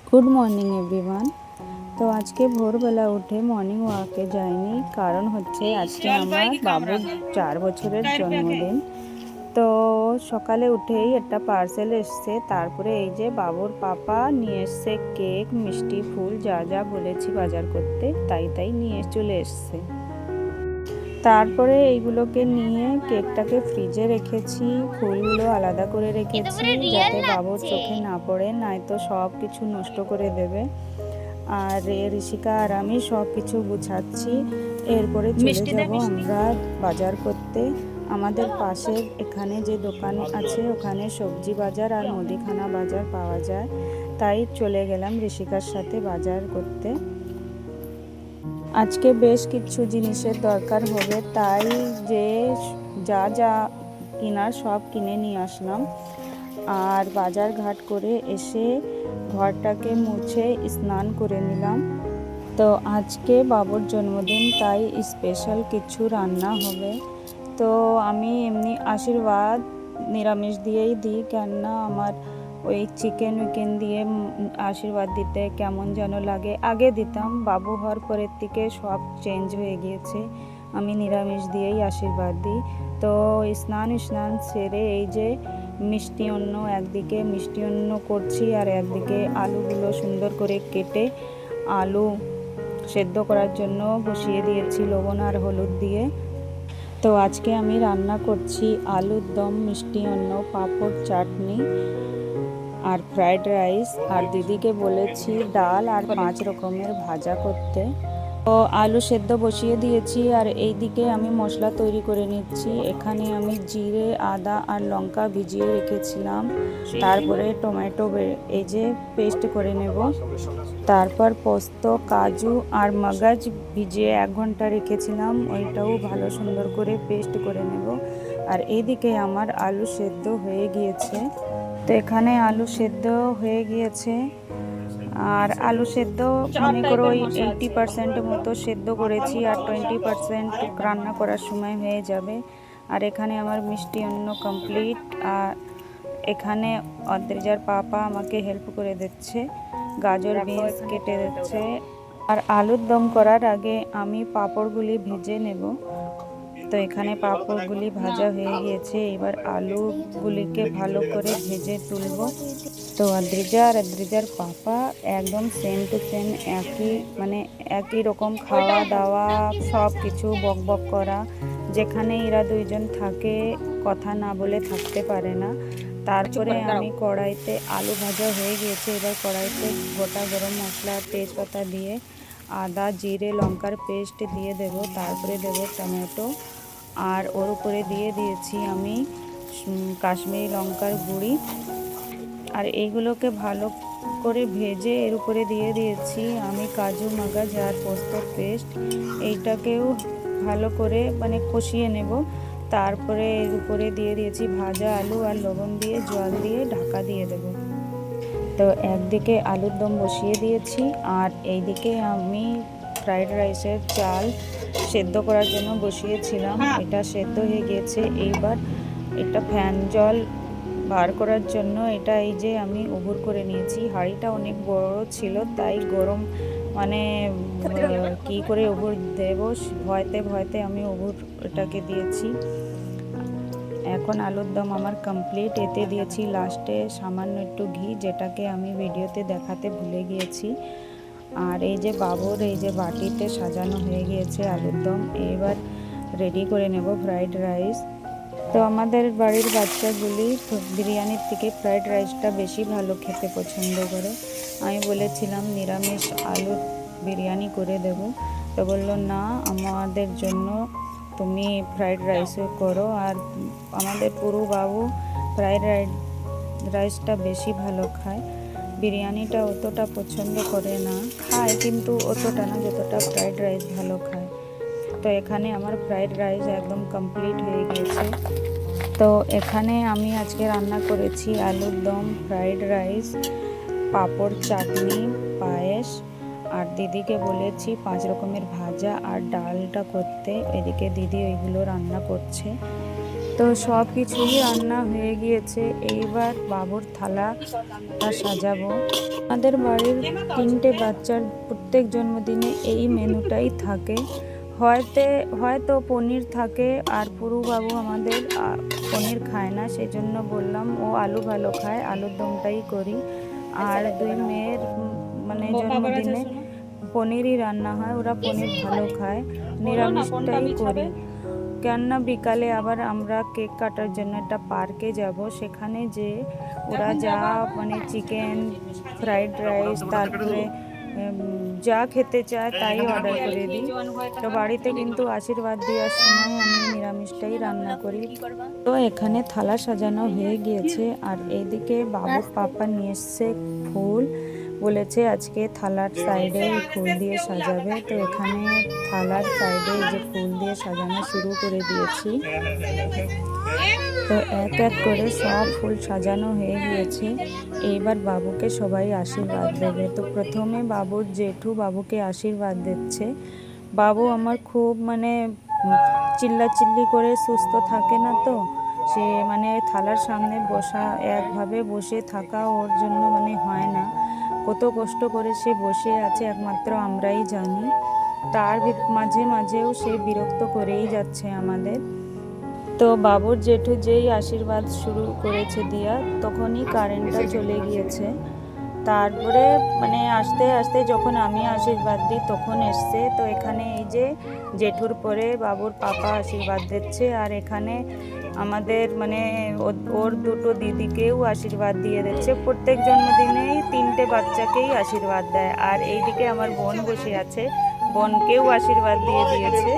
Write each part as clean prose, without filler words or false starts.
Good morning everyone. তো আজকে ভোরবেলা উঠে মর্নিং ওয়াকে যাইনি, কারণ হচ্ছে আজকে আমার বাবুর 4 বছরের জন্মদিন। তো সকালে উঠেই একটা পার্সেল এসছে, তারপরে এই যে বাবুর পাপা নিয়ে এসছে কেক, মিষ্টি, ফুল, যা যা বলেছি বাজার করতে তাই তাই নিয়ে চলে এসছে। তারপরে এইগুলোকে নিয়ে কেকটাকে ফ্রিজে রেখেছি, ফুলগুলো আলাদা করে রেখেছি যাতে বাবুর চোখে না পড়ে, নয়তো সব কিছু নষ্ট করে দেবে। আর ঋষিকা আর আমি সব কিছু গুছাচ্ছি। এরপরে চলে যাব আমরা বাজার করতে। আমাদের পাশের এখানে যে দোকান আছে ওখানে সবজি বাজার আর মুদিখানা বাজার পাওয়া যায়, তাই চলে গেলাম ঋষিকার সাথে বাজার করতে। আজকে বেশ কিছু জিনিসের দরকার হবে, তাই যে যা যা কেনার সব কিনে নিয়ে আসলাম। আর বাজার ঘাট করে এসে ঘরটাকে মুছে স্নান করে নিলাম। তো আজকে বাবুর জন্মদিন, তাই স্পেশাল কিছু রান্না হবে। তো আমি এমনি আশীর্বাদ নিরামিষ দিয়েই দিই, কেননা আমার ওই চিকেন দিয়ে আশীর্বাদ দিতে কেমন যেন লাগে। আগে দিতাম, বাবু হওয়ার পরের থেকে সব চেঞ্জ হয়ে গিয়েছে, আমি নিরামিষ দিয়েই আশীর্বাদ দিই। তো স্নান সেরে এই যে মিষ্টি অন্ন, একদিকে মিষ্টি অন্ন করছি আর একদিকে আলুগুলো সুন্দর করে কেটে আলু সেদ্ধ করার জন্য বসিয়ে দিয়েছি লবণ আর হলুদ দিয়ে। তো আজকে আমি রান্না করছি আলুর দম, মিষ্টি অন্ন, পাঁপড়, চাটনি আর ফ্রাইড রাইস। আর দিদিকে বলেছি ডাল আর 5 রকমের ভাজা করতে। তো আলু সেদ্ধ বসিয়ে দিয়েছি আর এইদিকে আমি মশলা তৈরি করে নিচ্ছি। এখানে আমি জিরে, আদা আর লঙ্কা ভিজিয়ে রেখেছিলাম, তারপরে টমেটো এই যে পেস্ট করে নেব। তারপর পোস্ত, কাজু আর মগজ ভিজিয়ে 1 ঘন্টা রেখেছিলাম, ওইটাও ভালো সুন্দর করে পেস্ট করে নেব। আর এইদিকে আমার আলু সেদ্ধ হয়ে গিয়েছে। তো এখানে আলু সেদ্ধ হয়ে গিয়েছে, আর আলু সেদ্ধ মনে করো ওই 80% মতো সেদ্ধ করেছি, আর 20% রান্না করার সময় হয়ে যাবে। আর এখানে আমার মিষ্টি অন্ন কমপ্লিট। আর এখানে অদ্রিজার পাপা আমাকে হেল্প করে দিচ্ছে, গাজর বিনস কেটে দিচ্ছে। আর আলুর দম করার আগে আমি পাঁপড়গুলি ভেজে নেব। তো এখানে পাঁপড়গুলি ভাজা হয়ে গিয়েছে, এবার আলুগুলিকে ভালো করে ভেজে তুলব। তো অদ্রিজার পাপা একদম সেম টু সেম একই রকম খাওয়া দাওয়া, সব কিছু বক বক করা। যেখানে এরা দুইজন থাকে কথা না বলে থাকতে পারে না। তারপরে আমি কড়াইতে আলু ভাজা হয়ে গিয়েছে, এবার কড়াইতে গোটা গরম মশলা, তেজপাতা দিয়ে আদা, জিরে, লঙ্কার পেস্ট দিয়ে দেব। তারপরে দেব টমেটো, আর ওর উপরে দিয়ে দিয়েছি আমি কাশ্মীরি লঙ্কার গুঁড়ি। আর এইগুলোকে ভালো করে ভেজে এর উপরে দিয়ে দিয়েছি আমি কাজু, মগজ আর পোস্তর পেস্ট। এইটাকেও ভালো করে কষিয়ে নেব। তারপরে এর উপরে দিয়ে দিয়েছি ভাজা আলু আর লবণ দিয়ে জল দিয়ে ঢাকা দিয়ে দেব। তো একদিকে আলুর দম বসিয়ে দিয়েছি, আর এইদিকে আমি ফ্রাইড রাইসের চাল সেদ্ধ করার জন্য বসিয়েছিলাম, এটা সেদ্ধ হয়ে গিয়েছে। এইবার এটা ফ্যান জল বার করার জন্য এটা এই যে আমি উবুর করে নিয়েছি। হাঁড়িটা অনেক বড় ছিল, তাই গরম কি করে উবুর দেব ভয়তে আমি উবুর এটাকে দিয়েছি। এখন আলুর দম আমার কমপ্লিট। এতে দিয়েছি লাস্টে সামান্য একটু ঘি, যেটাকে আমি ভিডিওতে দেখাতে ভুলে গিয়েছি। আর এই যে বাবুর এই যে বাটিতে সাজানো হয়ে গিয়েছে আলুর দম। এবার রেডি করে নেব ফ্রাইড রাইস। তো আমাদের বাড়ির বাচ্চাগুলি বিরিয়ানির থেকে ফ্রাইড রাইসটা বেশি ভালো খেতে পছন্দ করে। আমি বলেছিলাম নিরামিষ আলুর বিরিয়ানি করে দেব, তো বললো না, আমাদের জন্য তুমি ফ্রাইড রাইসও করো। আর আমাদের পুরো বাবু ফ্রাইড রাইসটা বেশি ভালো খায়, বিরিয়ানিটা অতটা পছন্দ করে না, খায় কিন্তু অতটা না যতটা ফ্রাইড রাইস ভালো খায়। তো এখানে আমার ফ্রাইড রাইস একদম কমপ্লিট হয়ে গিয়েছে। তো এখানে আমি আজকে রান্না করেছি আলুর দম, ফ্রাইড রাইস, পাঁপড়, চাটনি, পায়েস। আর দিদিকে বলেছি 5 রকমের ভাজা আর ডালটা করতে, এদিকে দিদি ওইগুলো রান্না করছে। তো সব কিছুই রান্না হয়ে গিয়েছে, এইবার বাবুর থালাটা সাজাবো। আমাদের বাড়ির 3টে বাচ্চার প্রত্যেক জন্মদিনে এই মেনুটাই থাকে। হয়তো পনির থাকে, আর পুরু বাবু আমাদের পনির খায় না, সেজন্য বললাম ও আলু ভালো খায়, আলুর দমটাই করি। আর 2 মেয়ের মানে জন্মদিনে পনিরই রান্না হয়, ওরা পনির ভালো খায়, নিরামিষটাই করি। কেননা বিকালে আবার আমরা কেক কাটার জন্য একটা পার্কে যাব, সেখানে যে ওরা যা মানে চিকেন, ফ্রাইড রাইস, তারপরে যা খেতে চায় তাই অর্ডার করে দিই। তো বাড়িতে কিন্তু আশীর্বাদ দেওয়ার সময় আমি নিরামিষটাই রান্না করি। তো এখানে থালা সাজানো হয়ে গিয়েছে, আর এদিকে বাবুর পাপা নিয়ে এসছে ফুল, বলেছে আজকে থালার সাইডে ফুল দিয়ে সাজাবে। তো এখানে থালার সাইডে যে ফুল দিয়ে সাজানো শুরু করে দিয়েছি। তো এক এক করে সব ফুল সাজানো হয়ে গিয়েছে, এইবার বাবুকে সবাই আশীর্বাদ দেবে। তো প্রথমে বাবুর জেঠু বাবুকে আশীর্বাদ দিচ্ছে। বাবু আমার খুব মানে চিল্লাচিল্লি করে সুস্থ থাকে না, তো সে মানে থালার সামনে বসা, একভাবে বসে থাকা ওর জন্য মানে হয় না। কত কষ্ট করে সে বসে আছে একমাত্র আমরাই জানি। তার মাঝে মাঝেও সে বিরক্ত করেই যাচ্ছে আমাদের। তো বাবুর জেঠু যেই আশীর্বাদ শুরু করেছে দিয়া, তখনই কারেন্টটা চলে গিয়েছে। তারপরে মানে আস্তে আস্তে যখন আমি আশীর্বাদ দিই তখন এসছে। তো এখানে এই যে জেঠুর পরে বাবুর পাপা আশীর্বাদ দিচ্ছে, আর এখানে আমাদের মানে ওর 2টো দিদিকেও আশীর্বাদ দিয়ে দিচ্ছে। প্রত্যেক জন্মদিনেই 3টে বাচ্চাকেই আশীর্বাদ দেয়। আর এইদিকে আমার বোন বসে আছে, বোনকেও আশীর্বাদ দিয়ে দিয়েছে।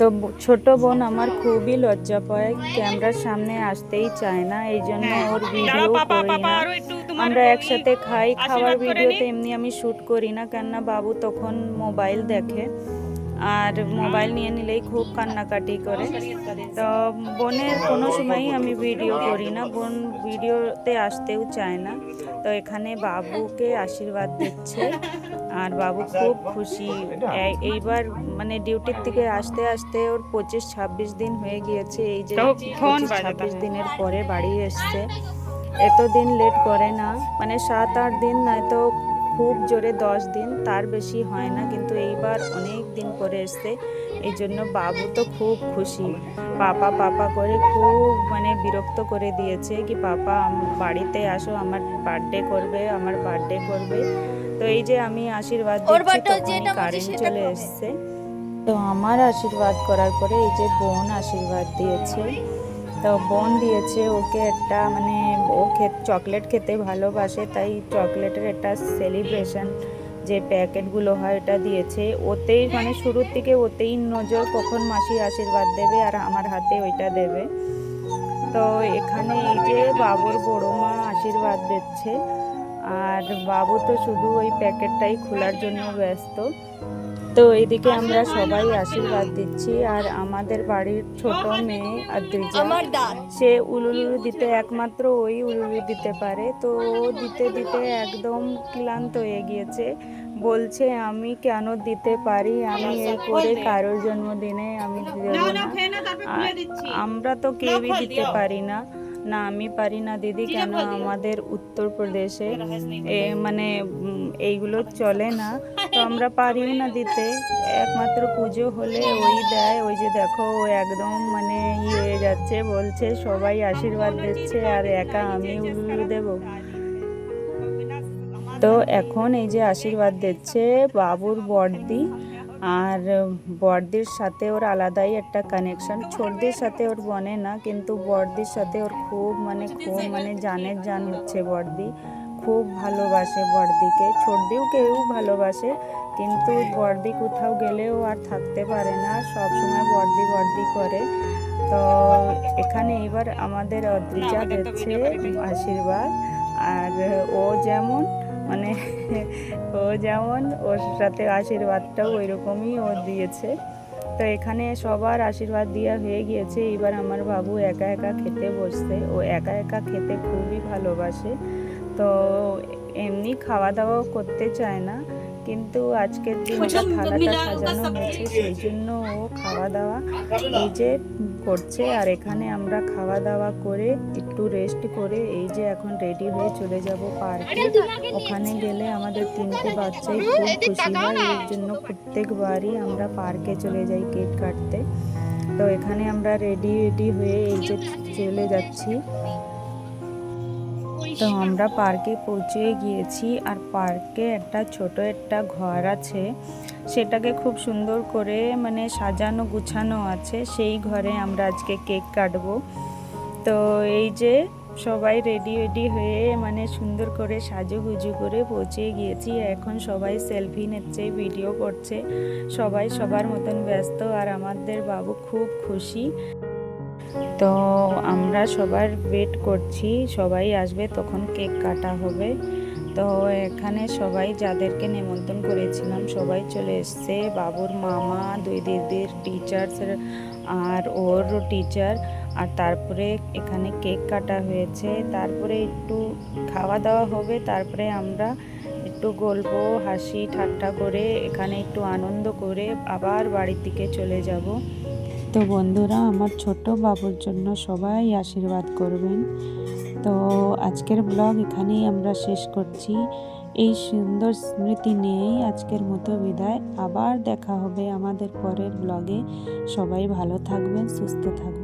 তো ছোট বোন আমার খুবই লজ্জা পায়, ক্যামেরার সামনে আসতেই চায় না, এই জন্য ওর ভিডিও করি না। আমরা একসাথে খাই, খাওয়ার ভিডিওতে এমনি আমি শ্যুট করি না, কেননা বাবু তখন মোবাইল দেখে, আর মোবাইল নিয়ে নিলেই খুব কান্নাকাটি করে। তো বোনের কোনো সময়ই আমি ভিডিও করি না, বোন ভিডিওতে আসতেও চায় না। তো এখানে বাবুকে আশীর্বাদ দিচ্ছে, আর বাবু খুব খুশি। এইবার মানে ডিউটির থেকে আসতে আসতে ওর 25-26 দিন হয়ে গিয়েছে, এই যে 25-26 দিনের পরে বাড়ি এসছে। এতদিন লেট করে না, মানে 7-8 দিন, নয়তো খুব জোরে 10 দিন, তার বেশি হয় না, কিন্তু এইবার অনেক দিন পরে এসছে। এই জন্য বাবু তো খুব খুশি, পাপা পাপা করে খুব মানে বিরক্ত করে দিয়েছে কি পাপা বাড়িতে আসো, আমার বার্থডে করবে, আমার বার্থডে করবে। তো এই যে আমি আশীর্বাদ দিচ্ছি তখনই কারেন্ট চলে এসছে। তো আমার আশীর্বাদ করার পরে এই যে বোন আশীর্বাদ দিয়েছে। তো বোন দিয়েছে ওকে একটা মানে ও চকলেট খেতে ভালোবাসে, তাই চকলেটের একটা সেলিব্রেশন যে প্যাকেটগুলো হয় এটা দিয়েছে। ওতেই মানে শুরুর থেকে ওতেই নজর, কখন মাসি আশীর্বাদ দেবে আর আমার হাতে ওইটা দেবে। তো এখানে এই যে বাবুর বড় মা আশীর্বাদ দিচ্ছে, আর বাবু তো শুধু ওই প্যাকেটটাই খোলার জন্য ব্যস্ত। তো এইদিকে আমরা সবাই আশীর্বাদ দিচ্ছি, আর আমাদের বাড়ির ছোট মেয়ে আদ্রিজা, সে উলুলু দিতে, একমাত্র ওই উলুলু দিতে পারে। তো দিতে দিতে একদম ক্লান্ত হয়ে গিয়েছে, বলছে আমি কেন দিতে পারি, আমি এরপরে কারোর জন্মদিনে আমি দেবো না, আমরা তো কেউই দিতে পারি না। না আমি পারি না দিদি, কেন আমাদের উত্তরপ্রদেশে মানে এইগুলো চলে না, তো আমরা পারিও না দিতে, একমাত্র পুজো হলে ওই দেয়। ওই যে দেখো ও একদম মানে হয়ে যাচ্ছে, বলছে সবাই আশীর্বাদ দিচ্ছে আর একা আমি উলুলু দেব। তো এখন এই যে আশীর্বাদ দিচ্ছে বাবুর বড়দি, আর বড়দির সাথে ওর আলাদাই একটা কানেকশন। ছোটদির সাথে ওর বনে না, কিন্তু বড়দির সাথে ওর খুব মানে জানের জান হচ্ছে বড়দি, খুব ভালোবাসে বড়দিকে। ছোটদিও কেউ ভালোবাসে, কিন্তু বড়দি কোথাও গেলেও আর থাকতে পারে না, সব সময় বড়দি বড়দি করে। তো এখানে এবার আমাদের অদ্রিজা দিচ্ছে আশীর্বাদ, আর ও যেমন মানে ওর সাথে আশীর্বাদটাও ওই রকমই ও দিয়েছে। তো এখানে সবার আশীর্বাদ দেওয়া হয়ে গিয়েছে, এবার আমার বাবু একা একা খেতে বসছে। ও একা একা খেতে খুবই ভালোবাসে, তো এমনি খাওয়া দাওয়াও করতে চায় না, কিন্তু আজকের দিনটা থালাটা সাজানো হয়েছে সেই জন্য ও খাওয়া খাওয়া দাওয়া এই যে করছে। আর এখানে আমরা খাওয়া দাওয়া করে একটু রেস্ট করে এই যে এখন রেডি হয়ে চলে যাব পার্কে। ওখানে গেলে আমাদের 3টে বাচ্চাই খুব খুশি হয়, এর জন্য প্রত্যেকবারই আমরা পার্কে চলে যাই কেক কাটতে। তো এখানে আমরা রেডি হয়ে এই যে চলে যাচ্ছি। তো আমরা পার্কে পৌঁছে গিয়েছি। আর পার্কে একটা ঘর আছে, সেটাকে খুব সুন্দর করে মানে সাজানো গুছানো আছে। সেই ঘরে আমরা আজকে কেক কাটবো। তো এই যে সবাই রেডি হয়ে মানে সুন্দর করে সাজুগুজু করে পৌঁছে গিয়েছি। এখন সবাই সেলফি নিচ্ছে, ভিডিও করছে, সবাই সবার মতন ব্যস্ত। আর আমাদের বাবু খুব খুশি। তো আমরা সবার ওয়েট করছি, সবাই আসবে তখন কেক কাটা হবে। তো এখানে সবাই যাদেরকে নিমন্ত্রণ করেছিলাম সবাই চলে এসছে। বাবুর মামা, 2 দিদির টিচার্স আর ওর টিচার। আর তারপরে এখানে কেক কাটা হয়েছে, তারপরে একটু খাওয়া দাওয়া হবে, তারপরে আমরা একটু গল্প হাসি ঠাট্টা করে এখানে একটু আনন্দ করে আবার বাড়ির দিকে চলে যাব। তো বন্ধুরা, আমার ছোট বাবুর জন্য সবাই আশীর্বাদ করবেন। তো আজকের ব্লগ এখানেই আমরা শেষ করছি। এই সুন্দর স্মৃতি নিয়েই আজকের মতো বিদায়। আবার দেখা হবে আমাদের পরের ব্লগে। সবাই ভালো থাকবেন, সুস্থ থাকবেন।